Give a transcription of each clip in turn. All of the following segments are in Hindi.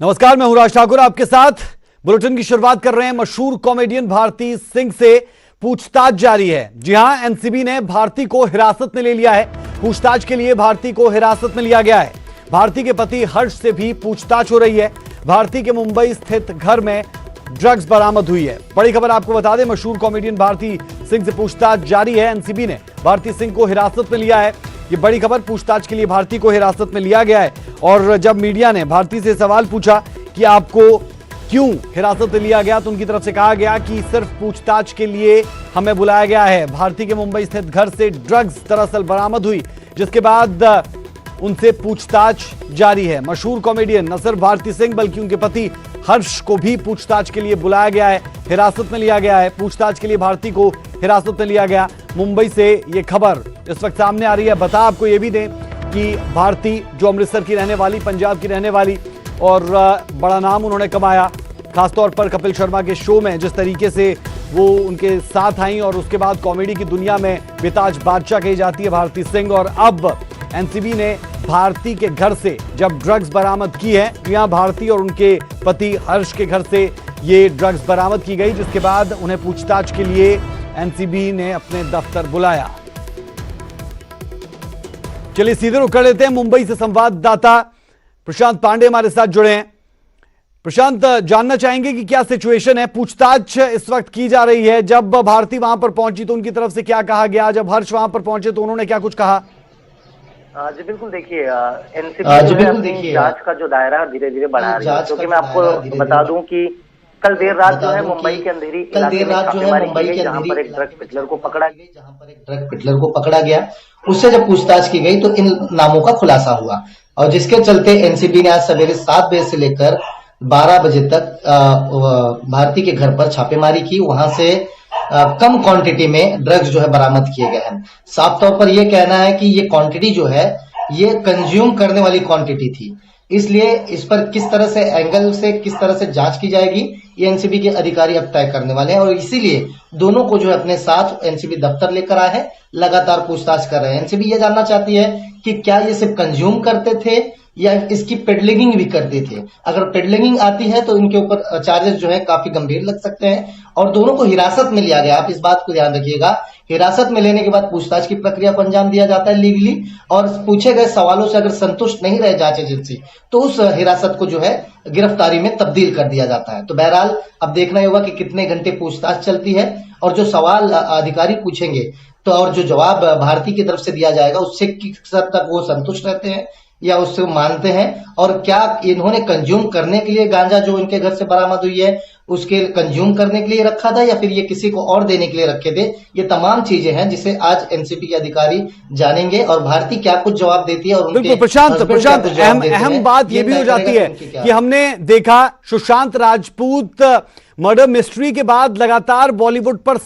नमस्कार, मैं हूं राज ठाकुर आपके साथ। बुलेटिन की शुरुआत कर रहे हैं। मशहूर कॉमेडियन भारती सिंह से पूछताछ जारी है। जी हां, एनसीबी ने भारती को हिरासत में ले लिया है। पूछताछ के लिए भारती को हिरासत में लिया गया है। भारती के पति हर्ष से भी पूछताछ हो रही है। भारती के मुंबई स्थित घर में ड्रग्स बरामद हुई है। बड़ी खबर आपको बता दें, मशहूर कॉमेडियन भारती सिंह से पूछताछ जारी है। एनसीबी ने भारती सिंह को हिरासत में लिया है। ये बड़ी खबर, पूछताछ के लिए भारती को हिरासत में लिया गया है। और जब मीडिया ने भारती से सवाल पूछा कि आपको क्यों हिरासत में लिया गया, तो उनकी तरफ से कहा गया कि सिर्फ पूछताछ के लिए हमें बुलाया गया है। भारती के मुंबई स्थित घर से ड्रग्स दरअसल बरामद हुई, जिसके बाद उनसे पूछताछ जारी है। मशहूर कॉमेडियन न सिर्फ भारती सिंह बल्कि उनके पति हर्ष को भी पूछताछ के लिए बुलाया गया है, हिरासत में लिया गया है। पूछताछ के लिए भारती को हिरासत में लिया गया। मुंबई से ये खबर इस वक्त सामने आ रही है। बता आपको ये भी दें कि भारती, जो अमृतसर की रहने वाली, पंजाब की रहने वाली, और बड़ा नाम उन्होंने कमाया, खासतौर पर कपिल शर्मा के शो में जिस तरीके से वो उनके साथ आई, और उसके बाद कॉमेडी की दुनिया में बेताज बादशाह कही जाती है भारती सिंह। और अब एनसीबी ने भारती के घर से जब ड्रग्स बरामद की है, यहाँ भारती और उनके पति हर्ष के घर से ये ड्रग्स बरामद की गई, जिसके बाद उन्हें पूछताछ के लिए एनसीबी ने अपने दफ्तर बुलाया। चलिए सीधे रुख कर लेते हैं। मुंबई से संवाददाता प्रशांत पांडे हमारे साथ जुड़े हैं। प्रशांत, जानना चाहेंगे कि क्या सिचुएशन है? पूछताछ इस वक्त की जा रही है। जब भारती वहां पर पहुंची तो उनकी तरफ से क्या कहा गया? जब हर्ष वहां पर पहुंचे तो उन्होंने क्या कुछ कहा? जी बिल्कुल, देखिए एनसीबी जांच का जो दायरा धीरे धीरे बढ़ा रही है, क्योंकि मैं आपको बता दूं कि कल देर रात जो है मुंबई के अंधेरी इलाके में छापेमारी की गई, जहां पर एक ड्रग पिटलर को पकड़ा गया। उससे जब पूछताछ की गई तो इन नामों का खुलासा हुआ, और जिसके चलते एनसीबी ने आज सवेरे 7 बजे से लेकर 12 बजे तक भारती के घर पर छापेमारी की। वहां से कम क्वांटिटी में ड्रग्स जो है बरामद किए गए हैं। साफ तौर पर यह कहना है कि ये क्वांटिटी जो है ये कंज्यूम करने वाली क्वांटिटी थी, इसलिए इस पर किस तरह से एंगल से किस तरह से जांच की जाएगी ये एनसीबी के अधिकारी अब तय करने वाले हैं। और इसीलिए दोनों को जो है अपने साथ एनसीबी दफ्तर लेकर आए हैं, लगातार पूछताछ कर रहे हैं। एनसीबी ये जानना चाहती है कि क्या ये सिर्फ कंज्यूम करते थे या इसकी पेडलिंग भी करते थे। अगर पेडलिंग आती है तो इनके ऊपर चार्जेस जो है काफी गंभीर लग सकते हैं। और दोनों को हिरासत में लिया गया। आप इस बात को ध्यान रखिएगा, हिरासत में लेने के बाद पूछताछ की प्रक्रिया को अंजाम दिया जाता है लीगली, और पूछे गए सवालों से अगर संतुष्ट नहीं रहे जांच एजेंसी तो उस हिरासत को जो है गिरफ्तारी में तब्दील कर दिया जाता है। तो बहरहाल अब देखना ही होगा कि कितने घंटे पूछताछ चलती है, और जो सवाल अधिकारी पूछेंगे तो और जो जवाब भारती की तरफ से दिया जाएगा उससे किस हद तक वो संतुष्ट रहते हैं या उससे मानते हैं, और क्या इन्होंने कंज्यूम करने के लिए गांजा जो इनके घर से बरामद हुई है उसके कंज्यूम करने के लिए रखा था या फिर ये किसी को और देने के लिए रखे थे। ये तमाम चीजें हैं जिसे आज एनसीबी के अधिकारी जानेंगे, और भारती क्या कुछ जवाब देती है। और बिल्कुल प्रशांत, अहम बात ये भी हो जाती है कि हमने देखा सुशांत राजपूत मर्डर मिस्ट्री के बाद लगातार बॉलीवुड पर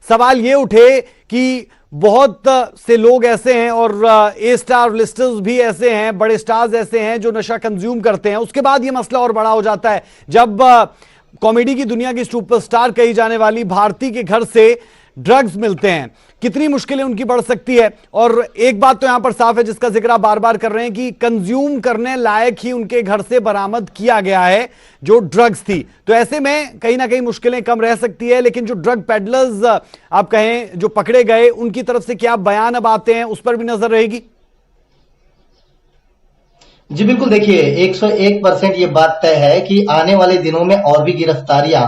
सवाल ये उठे कि बहुत से लोग ऐसे हैं और ए स्टार लिस्टर्स भी ऐसे हैं, बड़े स्टार्स ऐसे हैं जो नशा कंज्यूम करते हैं। उसके बाद ये मसला और बड़ा हो जाता है जब कॉमेडी की दुनिया की सुपरस्टार कही जाने वाली भारती के घर से ड्रग्स मिलते हैं। कितनी मुश्किलें उनकी बढ़ सकती है। और एक बात तो यहां पर साफ है, जिसका जिक्र आप बार बार कर रहे हैं, कि कंज्यूम करने लायक ही उनके घर से बरामद किया गया है जो ड्रग्स थी। तो ऐसे में कहीं ना कहीं मुश्किलें कम रह सकती है। लेकिन जो ड्रग पेडलर्स आप कहें जो पकड़े गए, उनकी तरफ से क्या बयान अब आते हैं, उस पर भी नजर रहेगी। जी बिल्कुल, देखिए 101% ये बात तय है कि आने वाले दिनों में और भी गिरफ्तारियां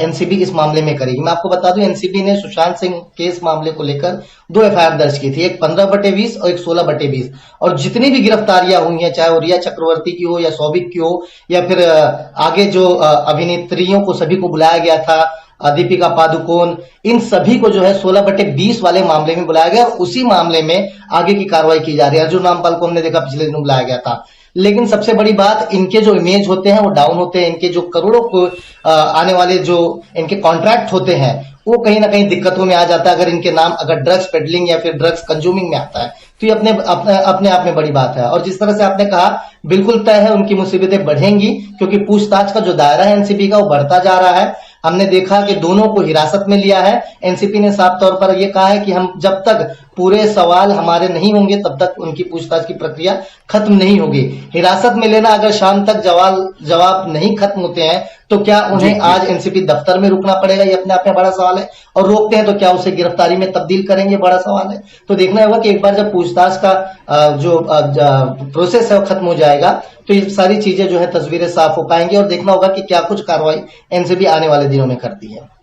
एनसीबी इस मामले में करेगी। मैं आपको बता दूं, एनसीबी ने सुशांत सिंह केस मामले को लेकर 2 एफआईआर दर्ज की थी, एक 15/20 और एक 16/20। और जितनी भी गिरफ्तारियां हुई हैं, चाहे वो रिया चक्रवर्ती की हो या सौभिक की हो या फिर आगे जो अभिनेत्रियों को सभी को बुलाया गया था, दीपिका पादुकोण, इन सभी को जो है 16/20 वाले मामले में बुलाया गया, और उसी मामले में आगे की कार्रवाई की जा रही है। अर्जुन रामपाल को हमने देखा पिछले दिनों बुलाया गया था। लेकिन सबसे बड़ी बात, इनके जो इमेज होते हैं वो डाउन होते हैं। इनके जो करोड़ों को आने वाले जो इनके कॉन्ट्रैक्ट होते हैं वो कहीं ना कहीं दिक्कतों में आ जाता है। अगर इनके नाम अगर ड्रग्स पेडलिंग या फिर ड्रग्स कंज्यूमिंग में आता है तो ये अपने आप में बड़ी बात है। और जिस तरह से आपने कहा, बिल्कुल तय है उनकी मुसीबतें बढ़ेंगी, क्योंकि पूछताछ का जो दायरा है एनसीबी का वो बढ़ता जा रहा है। हमने देखा कि दोनों को हिरासत में लिया है। एनसीपी ने साफ तौर पर यह कहा है कि हम जब तक पूरे सवाल हमारे नहीं होंगे तब तक उनकी पूछताछ की प्रक्रिया खत्म नहीं होगी। हिरासत में लेना अगर शाम तक जवाब नहीं खत्म होते हैं तो क्या उन्हें आज एनसीपी दफ्तर में रुकना पड़ेगा, ये अपने आप में बड़ा सवाल है। और रोकते हैं तो क्या उसे गिरफ्तारी में तब्दील करेंगे, बड़ा सवाल है। तो देखना होगा कि एक बार जब पूछताछ का जो प्रोसेस है वो खत्म हो जाएगा तो ये सारी चीजें जो है तस्वीरें साफ हो पाएंगी और देखना होगा कि क्या कुछ कार्रवाई एनसीबी आने वाले दिनों में करती है।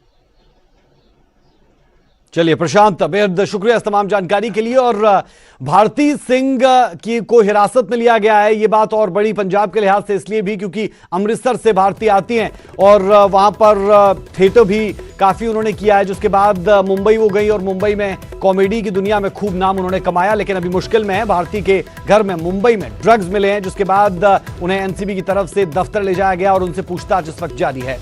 चलिए प्रशांत, बेहद शुक्रिया इस तमाम जानकारी के लिए। और भारती सिंह की को हिरासत में लिया गया है, ये बात और बड़ी पंजाब के लिहाज से इसलिए भी क्योंकि अमृतसर से भारती आती हैं और वहां पर थिएटर भी काफी उन्होंने किया है, जिसके बाद मुंबई वो गई और मुंबई में कॉमेडी की दुनिया में खूब नाम उन्होंने कमाया। लेकिन अभी मुश्किल में है, भारती के घर में मुंबई में ड्रग्स मिले हैं, जिसके बाद उन्हें एनसीबी की तरफ से दफ्तर ले जाया गया और उनसे पूछताछ इस वक्त जारी है।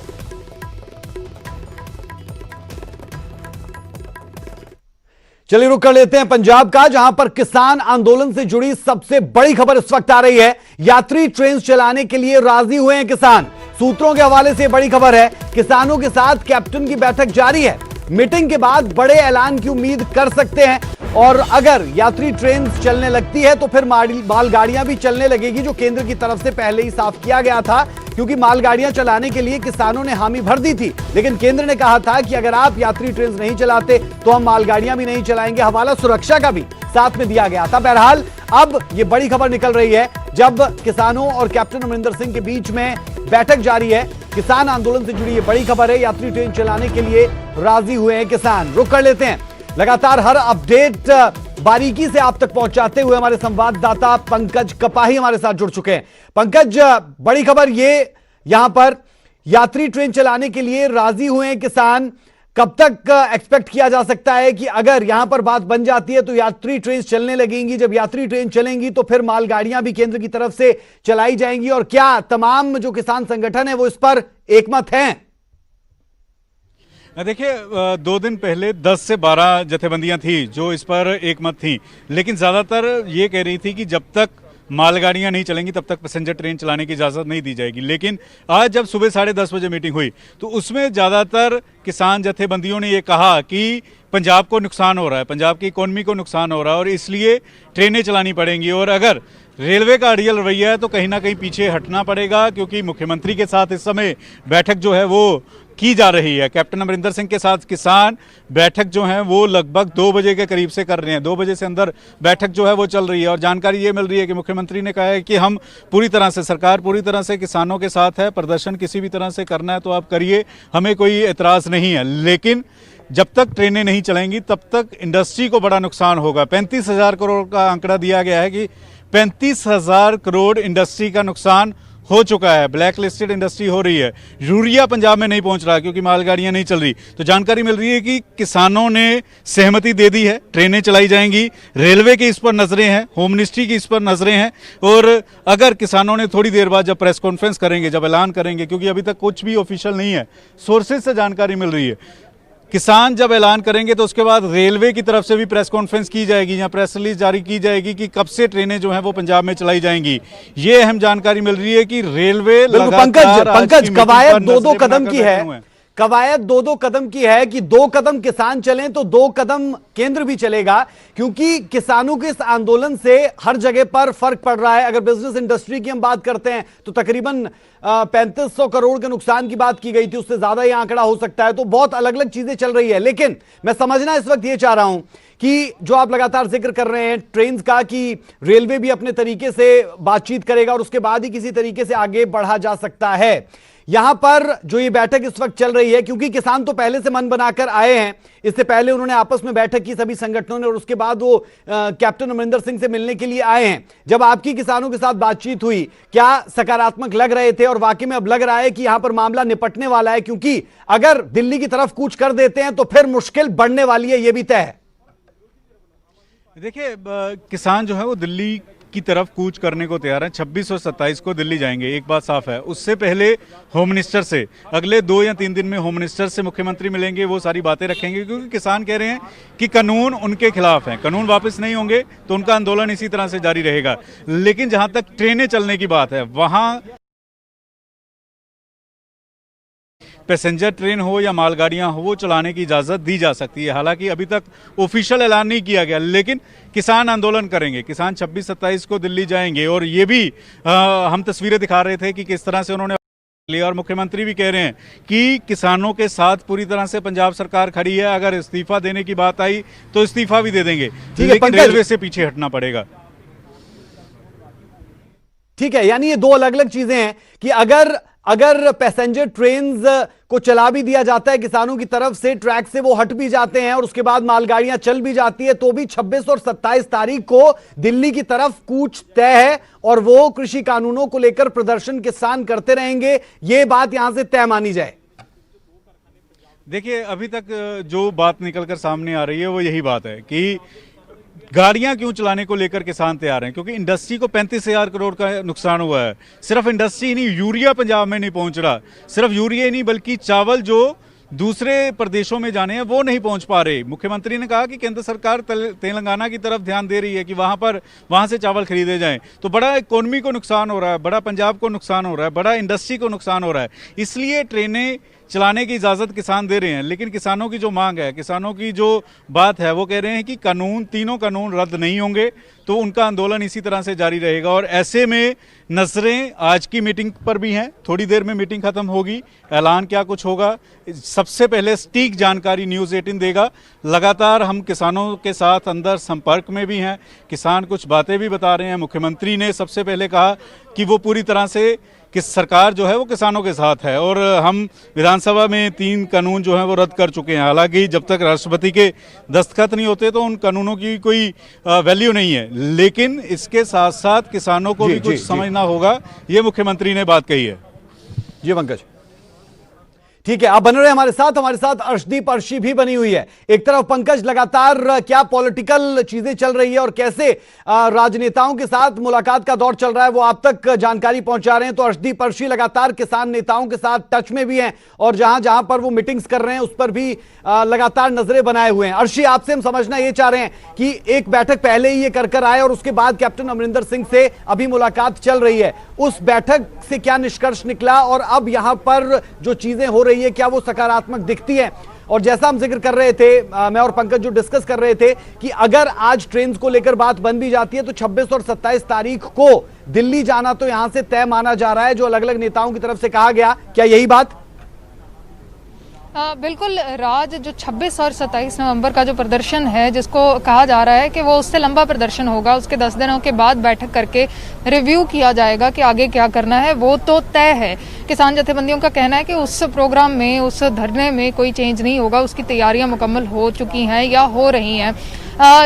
चलिए रुक कर लेते हैं पंजाब का, जहां पर किसान आंदोलन से जुड़ी सबसे बड़ी खबर इस वक्त आ रही है। यात्री ट्रेन चलाने के लिए राजी हुए हैं किसान। सूत्रों के हवाले से बड़ी खबर है, किसानों के साथ कैप्टन की बैठक जारी है। मीटिंग के बाद बड़े ऐलान की उम्मीद कर सकते हैं और अगर यात्री ट्रेन चलने लगती है तो फिर मालगाड़ियां भी चलने लगेगी, जो केंद्र की तरफ से पहले ही साफ किया गया था, क्योंकि मालगाड़ियां चलाने के लिए किसानों ने हामी भर दी थी। लेकिन केंद्र ने कहा था कि अगर आप यात्री ट्रेन नहीं चलाते तो हम मालगाड़ियां भी नहीं चलाएंगे। हवाला सुरक्षा का भी साथ में दिया गया था। बहरहाल अब ये बड़ी खबर निकल रही है, जब किसानों और कैप्टन अमरिंदर सिंह के बीच में बैठक जारी है। किसान आंदोलन से जुड़ी ये बड़ी खबर है, यात्री ट्रेन चलाने के लिए राजी हुए हैं किसान। रुक कर लेते हैं, लगातार हर अपडेट बारीकी से आप तक पहुंचाते हुए हमारे संवाददाता पंकज कपाही हमारे साथ जुड़ चुके हैं। पंकज, बड़ी खबर ये, यहां पर यात्री ट्रेन चलाने के लिए राजी हुए हैं किसान। कब तक एक्सपेक्ट किया जा सकता है कि अगर यहां पर बात बन जाती है तो यात्री ट्रेन चलने लगेंगी? जब यात्री ट्रेन चलेंगी तो फिर मालगाड़ियां भी केंद्र की तरफ से चलाई जाएंगी, और क्या तमाम जो किसान संगठन है वो इस पर एकमत हैं? देखिए, 2 दिन पहले 10 से 12 जथेबंदियां थी जो इस पर एकमत थी, लेकिन ज़्यादातर ये कह रही थी कि जब तक मालगाड़ियां नहीं चलेंगी तब तक पैसेंजर ट्रेन चलाने की इजाज़त नहीं दी जाएगी। लेकिन आज जब सुबह 10:30 बजे मीटिंग हुई तो उसमें ज़्यादातर किसान जथेबंदियों ने ये कहा कि पंजाब को नुकसान हो रहा है, पंजाब की इकोनॉमी को नुकसान हो रहा है और इसलिए ट्रेनें चलानी पड़ेंगी। और अगर रेलवे का अड़ियल रवैया है तो कहीं ना कहीं पीछे हटना पड़ेगा, क्योंकि मुख्यमंत्री के साथ इस समय बैठक जो है वो की जा रही है। कैप्टन अमरिंदर सिंह के साथ किसान बैठक जो है वो लगभग 2 बजे के करीब से कर रहे हैं। 2 बजे से अंदर बैठक जो है वो चल रही है और जानकारी ये मिल रही है कि मुख्यमंत्री ने कहा है कि हम पूरी तरह से, सरकार पूरी तरह से किसानों के साथ है, प्रदर्शन किसी भी तरह से करना है तो आप करिए, हमें कोई एतराज़ नहीं है। लेकिन जब तक ट्रेनें नहीं चलेंगी तब तक इंडस्ट्री को बड़ा नुकसान होगा। 35,000 करोड़ का आंकड़ा दिया गया है कि 35,000 करोड़ इंडस्ट्री का नुकसान हो चुका है, ब्लैक लिस्टेड इंडस्ट्री हो रही है। यूरिया पंजाब में नहीं पहुंच रहा क्योंकि मालगाड़ियां नहीं चल रही। तो जानकारी मिल रही है कि किसानों ने सहमति दे दी है, ट्रेनें चलाई जाएंगी। रेलवे की इस पर नजरें हैं, होम मिनिस्ट्री की इस पर नजरें हैं। और अगर किसानों ने थोड़ी देर बाद जब प्रेस कॉन्फ्रेंस करेंगे, जब ऐलान करेंगे, क्योंकि अभी तक कुछ भी ऑफिशियल नहीं है, सोर्सेज से जानकारी मिल रही है, किसान जब ऐलान करेंगे तो उसके बाद रेलवे की तरफ से भी प्रेस कॉन्फ्रेंस की जाएगी या प्रेस रिलीज जारी की जाएगी कि कब से ट्रेनें जो हैं वो पंजाब में चलाई जाएंगी। ये अहम जानकारी मिल रही है कि रेलवे पंकज कवायद 2-2 कदम की है, कवायद 2-2 कदम की है कि 2 कदम किसान चलें तो 2 कदम केंद्र भी चलेगा, क्योंकि किसानों के इस आंदोलन से हर जगह पर फर्क पड़ रहा है। अगर बिजनेस इंडस्ट्री की हम बात करते हैं तो तकरीबन 3500 करोड़ के नुकसान की बात की गई थी, उससे ज्यादा यह आंकड़ा हो सकता है। तो बहुत अलग अलग चीजें चल रही है। लेकिन मैं समझना इस वक्त ये चाह रहा हूं कि जो आप लगातार जिक्र कर रहे हैं ट्रेन का, कि रेलवे भी अपने तरीके से बातचीत करेगा और उसके बाद ही किसी तरीके से आगे बढ़ा जा सकता है। यहां पर जो ये बैठक इस वक्त चल रही है, क्योंकि किसान तो पहले से मन बनाकर आए हैं, इससे पहले उन्होंने आपस में बैठक की सभी संगठनों ने और उसके बाद वो कैप्टन अमरिंदर सिंह से मिलने के लिए आए हैं। जब आपकी किसानों के साथ बातचीत हुई, क्या सकारात्मक लग रहे थे और वाकई में अब लग रहा है कि यहां पर मामला निपटने वाला है? क्योंकि अगर दिल्ली की तरफ कूच कर देते हैं तो फिर मुश्किल बढ़ने वाली है, यह भी तय है। देखिए, किसान जो है वो दिल्ली की तरफ कूच करने को तैयार है। 26 और 27 को दिल्ली जाएंगे, एक बात साफ है। उससे पहले होम मिनिस्टर से, अगले 2 या 3 दिन में होम मिनिस्टर से मुख्यमंत्री मिलेंगे, वो सारी बातें रखेंगे, क्योंकि किसान कह रहे हैं कि कानून उनके खिलाफ है, कानून वापस नहीं होंगे तो उनका आंदोलन इसी तरह से जारी रहेगा। लेकिन जहां तक ट्रेनें चलने की बात है, वहां पैसेंजर ट्रेन हो या मालगाड़ियां हो वो चलाने की इजाज़त दी जा सकती है। हालांकि अभी तक ऑफिशियल ऐलान नहीं किया गया, लेकिन किसान आंदोलन करेंगे, किसान 26-27 को दिल्ली जाएंगे। और ये भी हम तस्वीरें दिखा रहे थे कि किस तरह से उन्होंने लिया, और मुख्यमंत्री भी कह रहे हैं कि किसानों के साथ पूरी तरह से पंजाब सरकार खड़ी है। अगर इस्तीफा देने की बात आई तो इस्तीफा भी दे देंगे, लेकिन रेलवे से पीछे हटना पड़ेगा। ठीक है, यानी ये दो अलग अलग चीजें हैं कि अगर पैसेंजर ट्रेन्स को चला भी दिया जाता है किसानों की तरफ से, ट्रैक से वो हट भी जाते हैं और उसके बाद मालगाड़ियां चल भी जाती है, तो भी 26 और 27 तारीख को दिल्ली की तरफ कूच तय है और वो कृषि कानूनों को लेकर प्रदर्शन किसान करते रहेंगे। ये बात यहां से तय मानी जाए। देखिए, अभी तक जो बात निकलकर सामने आ रही है वो यही बात है कि गाड़ियां क्यों चलाने को लेकर किसान तैयार हैं, क्योंकि इंडस्ट्री को 35,000 करोड़ का नुकसान हुआ है। सिर्फ इंडस्ट्री नहीं, यूरिया पंजाब में नहीं पहुंच रहा। सिर्फ यूरिया ही नहीं, बल्कि चावल जो दूसरे प्रदेशों में जाने हैं वो नहीं पहुंच पा रहे। मुख्यमंत्री ने कहा कि केंद्र सरकार तेलंगाना की तरफ ध्यान दे रही है कि वहां से चावल खरीदे जाएं, तो बड़ा इकोनॉमी को नुकसान हो रहा है, बड़ा पंजाब को नुकसान हो रहा है, बड़ा इंडस्ट्री को नुकसान हो रहा है। इसलिए ट्रेनें चलाने की इजाज़त किसान दे रहे हैं। लेकिन किसानों की जो मांग है, किसानों की जो बात है, वो कह रहे हैं कि तीनों कानून रद्द नहीं होंगे, तो उनका आंदोलन इसी तरह से जारी रहेगा। और ऐसे में नजरें आज की मीटिंग पर भी हैं। थोड़ी देर में मीटिंग खत्म होगी, ऐलान क्या कुछ होगा सबसे पहले सटीक जानकारी न्यूज़ 18 देगा। लगातार हम किसानों के साथ अंदर संपर्क में भी हैं, किसान कुछ बातें भी बता रहे हैं। मुख्यमंत्री ने सबसे पहले कहा कि वो पूरी तरह से कि सरकार जो है वो किसानों के साथ है, और हम विधानसभा में 3 कानून जो है वो रद्द कर चुके हैं। हालांकि जब तक राष्ट्रपति के दस्तखत नहीं होते तो उन कानूनों की कोई वैल्यू नहीं है, लेकिन इसके साथ साथ किसानों को भी कुछ समझना होगा, ये मुख्यमंत्री ने बात कही है। जी पंकज, ठीक है, आप बन रहे हैं हमारे साथ अर्शदीप अर्शी भी बनी हुई है। एक तरफ पंकज, लगातार क्या पॉलिटिकल चीजें चल रही है और कैसे राजनेताओं के साथ मुलाकात का दौर चल रहा है वो आप तक जानकारी पहुंचा रहे हैं। तो अर्शदीप अर्शी लगातार किसान नेताओं के साथ टच में भी हैं और जहां जहां पर वो मीटिंग्स कर रहे हैं उस पर भी लगातार नजरें बनाए हुए हैं। अर्शी, आपसे हम समझना ये चाह रहे हैं कि एक बैठक पहले ही ये कर आए और उसके बाद कैप्टन अमरिंदर सिंह से अभी मुलाकात चल रही है, उस बैठक से क्या निष्कर्ष निकला और अब यहां पर जो चीजें हो रही है क्या वो सकारात्मक दिखती है? और जैसा हम जिक्र कर रहे थे, मैं और पंकज जो डिस्कस कर रहे थे कि अगर आज ट्रेन को लेकर बात बन भी जाती है तो 26 और 27 तारीख को दिल्ली जाना तो यहां से तय माना जा रहा है, जो अलग अलग नेताओं की तरफ से कहा गया। क्या यही बात? बिल्कुल राज, जो 26 और 27 नवंबर का जो प्रदर्शन है, जिसको कहा जा रहा है कि वो उससे लंबा प्रदर्शन होगा, उसके 10 दिनों के बाद बैठक करके रिव्यू किया जाएगा कि आगे क्या करना है, वो तो तय है। किसान जथेबंदियों का कहना है कि उस प्रोग्राम में, उस धरने में कोई चेंज नहीं होगा, उसकी तैयारियां मुकम्मल हो चुकी हैं या हो रही हैं।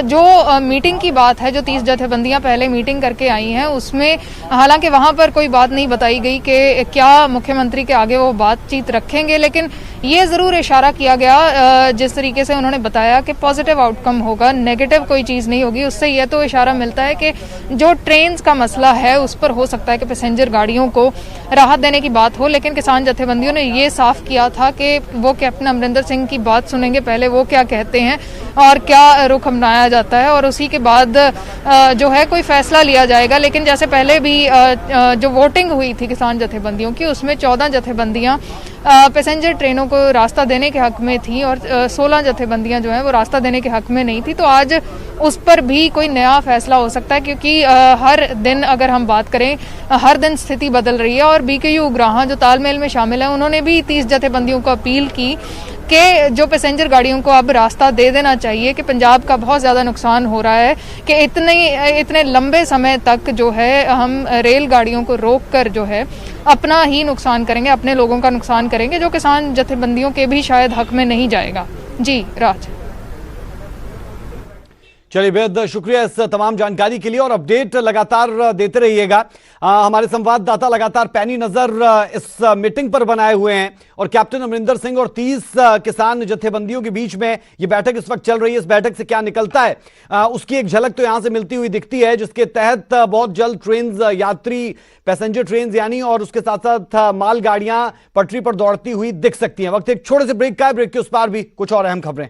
जो मीटिंग की बात है, जो 30 जथेबंदियां पहले मीटिंग करके आई हैं, उसमें हालांकि वहां पर कोई बात नहीं बताई गई कि क्या मुख्यमंत्री के आगे वो बातचीत रखेंगे, लेकिन ये जरूर इशारा किया गया जिस तरीके से उन्होंने बताया कि पॉजिटिव आउटकम होगा, नेगेटिव कोई चीज़ नहीं होगी। उससे यह तो इशारा मिलता है कि जो ट्रेन का मसला है उस पर हो सकता है कि पैसेंजर गाड़ियों को राहत देने की बात हो, लेकिन किसान जथेबंदियों ने ये साफ किया था कि वो कैप्टन अमरिंदर सिंह की बात सुनेंगे, पहले वो क्या कहते हैं और क्या रुख अपनाया जाता है, और उसी के बाद जो है कोई फैसला लिया जाएगा। लेकिन जैसे पहले भी जो वोटिंग हुई थी किसान जथेबंदियों की, उसमें 14 जथेबंदियां पैसेंजर ट्रेनों को रास्ता देने के हक में थी और 16 जथेबंदियां जो हैं वो रास्ता देने के हक में नहीं थी। तो आज उस पर भी कोई नया फैसला हो सकता है, क्योंकि हर दिन अगर हम बात करें, हर दिन स्थिति बदल रही है। और BKU उग्राहां जो तालमेल में शामिल है, उन्होंने भी 30 जथेबंदियों को अपील की कि जो पैसेंजर गाड़ियों को अब रास्ता दे देना चाहिए, कि पंजाब का बहुत ज़्यादा नुकसान हो रहा है, कि इतने लंबे समय तक जो है हम रेल गाड़ियों को रोक कर जो है अपना ही नुकसान करेंगे, अपने लोगों का नुकसान करेंगे, जो किसान जथेबंदियों के भी शायद हक में नहीं जाएगा। जी राज। चलिए, बेहद शुक्रिया इस तमाम जानकारी के लिए और अपडेट लगातार देते रहिएगा। हमारे संवाददाता लगातार पैनी नजर इस मीटिंग पर बनाए हुए हैं और कैप्टन अमरिंदर सिंह और 30 किसान जथेबंदियों के बीच में ये बैठक इस वक्त चल रही है। इस बैठक से क्या निकलता है उसकी एक झलक तो यहां से मिलती हुई दिखती है, जिसके तहत बहुत जल्द ट्रेन, यात्री पैसेंजर ट्रेन यानी, और उसके साथ साथ मालगाड़ियां पटरी पर दौड़ती हुई दिख सकती हैं। वक्त एक छोटे से ब्रेक का है, ब्रेक के उस पार भी कुछ और अहम खबरें।